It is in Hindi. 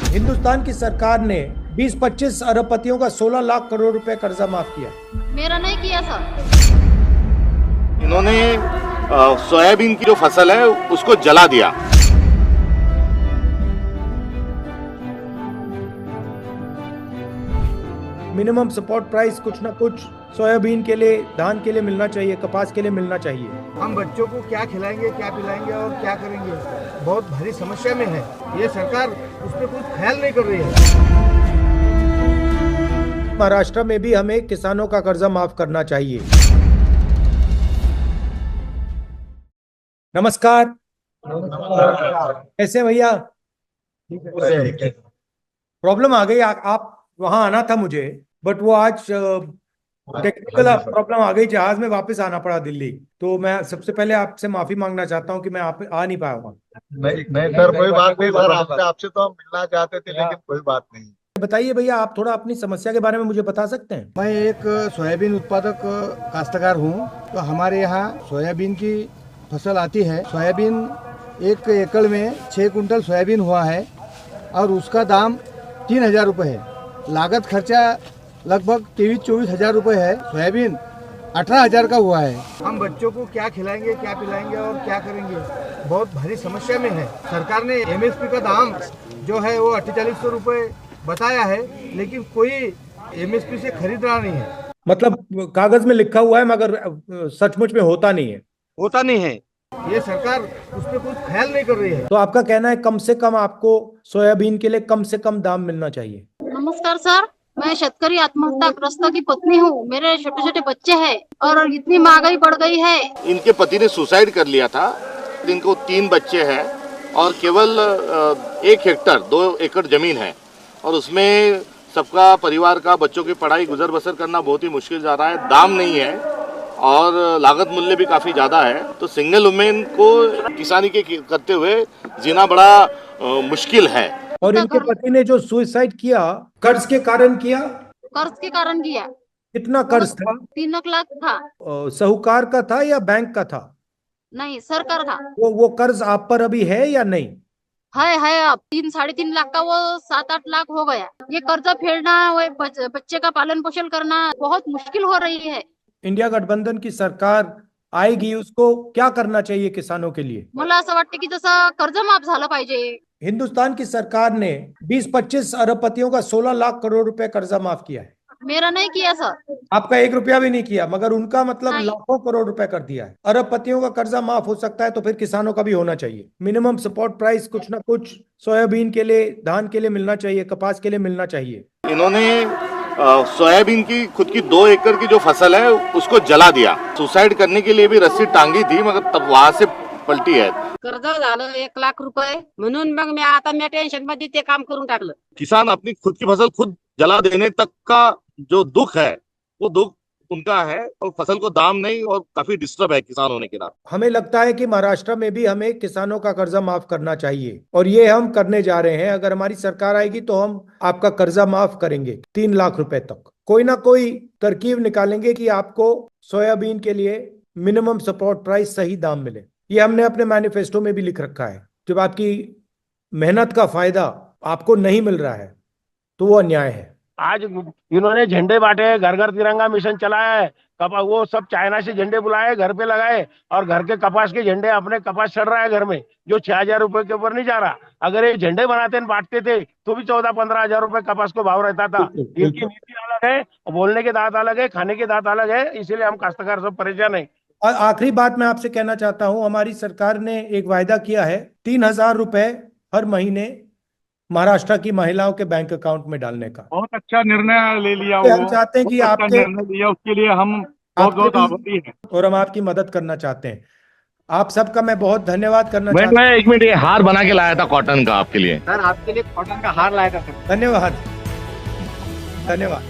हिंदुस्तान की सरकार ने 20-25 अरबपतियों का 16 लाख करोड़ रुपए कर्जा माफ किया। मेरा नहीं किया सर। इन्होंने सोयाबीन की जो फसल है उसको जला दिया। मिनिमम सपोर्ट प्राइस कुछ ना कुछ सोयाबीन के लिए, धान के लिए मिलना चाहिए, कपास के लिए मिलना चाहिए। हम बच्चों को क्या खिलाएंगे, क्या पिलाएंगे और क्या करेंगे, बहुत भारी समस्या में है। ये सरकार उस पर कुछ ख्याल नहीं कर रही है। महाराष्ट्र में भी हमें किसानों का कर्जा माफ करना चाहिए। नमस्कार। कैसे भैया? प्रॉब्लम आ गई। आप वहां आना था मुझे, बट वो आज टेक्निकल प्रॉब्लम आ गई, जहाज में वापस आना पड़ा दिल्ली। तो मैं सबसे पहले आपसे माफी मांगना चाहता हूं कि मैं आप आ नहीं पाया वहां। नहीं सर, कोई बात नहीं सर। आपसे तो हम मिलना चाहते थे, लेकिन कोई बात नहीं। बताइए भैया, आप थोड़ा अपनी समस्या के बारे में मुझे बता सकते हैं? मैं एक सोयाबीन उत्पादक काश्तकार हूँ। तो हमारे यहाँ सोयाबीन की फसल आती है। सोयाबीन 1 एकड़ में 6 कुंटल सोयाबीन हुआ है और उसका दाम 3,000 रुपये है। लागत खर्चा लगभग 23-24 हज़ार रुपये है। सोयाबीन 18,000 का हुआ है। हम बच्चों को क्या खिलाएंगे, क्या पिलाएंगे और क्या करेंगे, बहुत भारी समस्या में है। सरकार ने MSP का दाम जो है वो 4800 रुपये बताया है, लेकिन कोई MSP से खरीद रहा नहीं है। मतलब कागज में लिखा हुआ है मगर सचमुच में होता नहीं है। होता नहीं है। ये सरकार उस पर कुछ ख्याल नहीं कर रही है। तो आपका कहना है कम से कम आपको सोयाबीन के लिए कम से कम दाम मिलना चाहिए। नमस्कार सर, मैं शेतकरी आत्महत्याग्रस्त की पत्नी हूँ। मेरे छोटे छोटे बच्चे हैं और इतनी महंगाई बढ़ गई है। इनके पति ने सुसाइड कर लिया था। इनको 3 बच्चे हैं और केवल 1 हेक्टर 2 एकड़ जमीन है और उसमें सबका परिवार का बच्चों की पढ़ाई गुजर बसर करना बहुत ही मुश्किल जा रहा है। दाम नहीं है और लागत मूल्य भी काफी ज्यादा है। तो सिंगल वुमेन को किसानी के करते हुए जीना बड़ा मुश्किल है। और इनके पति ने जो सुसाइड किया, कर्ज के कारण किया? कर्ज के कारण किया। कितना कर्ज था? 3 लाख था। साहूकार का था या बैंक का था? नहीं, सरकार का। वो कर्ज आप पर अभी है या नहीं? है अब 3-3.5 लाख का, वो 7-8 लाख हो गया। ये कर्जा फेरना, वो बच्चे का पालन पोषण करना बहुत मुश्किल हो रही है। इंडिया गठबंधन की सरकार आएगी, उसको क्या करना चाहिए किसानों के लिए? मला असं वाटतं की जसं कर्ज माफ झालं पाहिजे। हिंदुस्तान की सरकार ने 20-25 अरबपतियों का 16 लाख करोड़ रुपए कर्जा माफ किया है। मेरा नहीं किया सर। आपका 1 रुपया भी नहीं किया, मगर उनका मतलब नहीं। लाखों करोड़ रुपए कर दिया है। अरबपतियों का कर्जा माफ हो सकता है तो फिर किसानों का भी होना चाहिए। मिनिमम सपोर्ट प्राइस कुछ ना कुछ सोयाबीन के लिए, धान के लिए मिलना चाहिए, कपास के लिए मिलना चाहिए। इन्होंने सोयाबीन की खुद की 2 एकड़ की जो फसल है उसको जला दिया। सुसाइड करने के लिए भी रस्सी टांगी थी, मगर तब वहां से पलटी है। कर्ज झालं 1 लाख रुपये, म्हणून मग मी टेन्शन मध्ये ते काम करून टाकलं। किसान अपनी खुद की फसल खुद जला देने तक का जो दुख है वो दुख उनका है और फसल को दाम नहीं, और काफी डिस्टर्ब है किसान होने के नाते। हमें लगता है कि महाराष्ट्र में भी हमें किसानों का कर्जा माफ करना चाहिए और ये हम करने जा रहे हैं। अगर हमारी सरकार आएगी तो हम आपका कर्जा माफ करेंगे 3 लाख रुपए तक। कोई ना कोई तरकीब निकालेंगे कि आपको सोयाबीन के लिए मिनिमम सपोर्ट प्राइस सही दाम मिले। ये हमने अपने मैनिफेस्टो में भी लिख रखा है। जब आपकी मेहनत का फायदा आपको नहीं मिल रहा है तो वो अन्याय है। आज इन्होंने झंडे बांटे, घर घर तिरंगा मिशन चलाया है। वो सब चाइना से झंडे बुलाए, घर पे लगाए और घर के कपास के झंडे, अपने कपास चढ़ रहा है घर में, जो 6,000 रुपए के ऊपर नहीं जा रहा। अगर ये झंडे बनाते बांटते थे तो भी 14-15 हजार रुपए कपास को भाव रहता था। इनकी नीति अलग है, बोलने के दांत अलग है, खाने के दांत अलग है, इसीलिए हम काश्तकार सब परेशान है। और आखिरी बात मैं आपसे कहना चाहता हूं, हमारी सरकार ने एक वायदा किया है 3,000 रुपए हर महीने महाराष्ट्र की महिलाओं के बैंक अकाउंट में डालने का। बहुत अच्छा निर्णय ले लिया। हम चाहते हैं कि आपके निर्णय लिया, उसके लिए हम बहुत आभारी हैं और हम आपकी मदद करना चाहते हैं। आप सबका मैं बहुत धन्यवाद करना चाहता हूँ। मैं 1 मिनट, ये हार बना के लाया था कॉटन का आपके लिए। सर आपके लिए कॉटन का हार लाया था। धन्यवाद, धन्यवाद।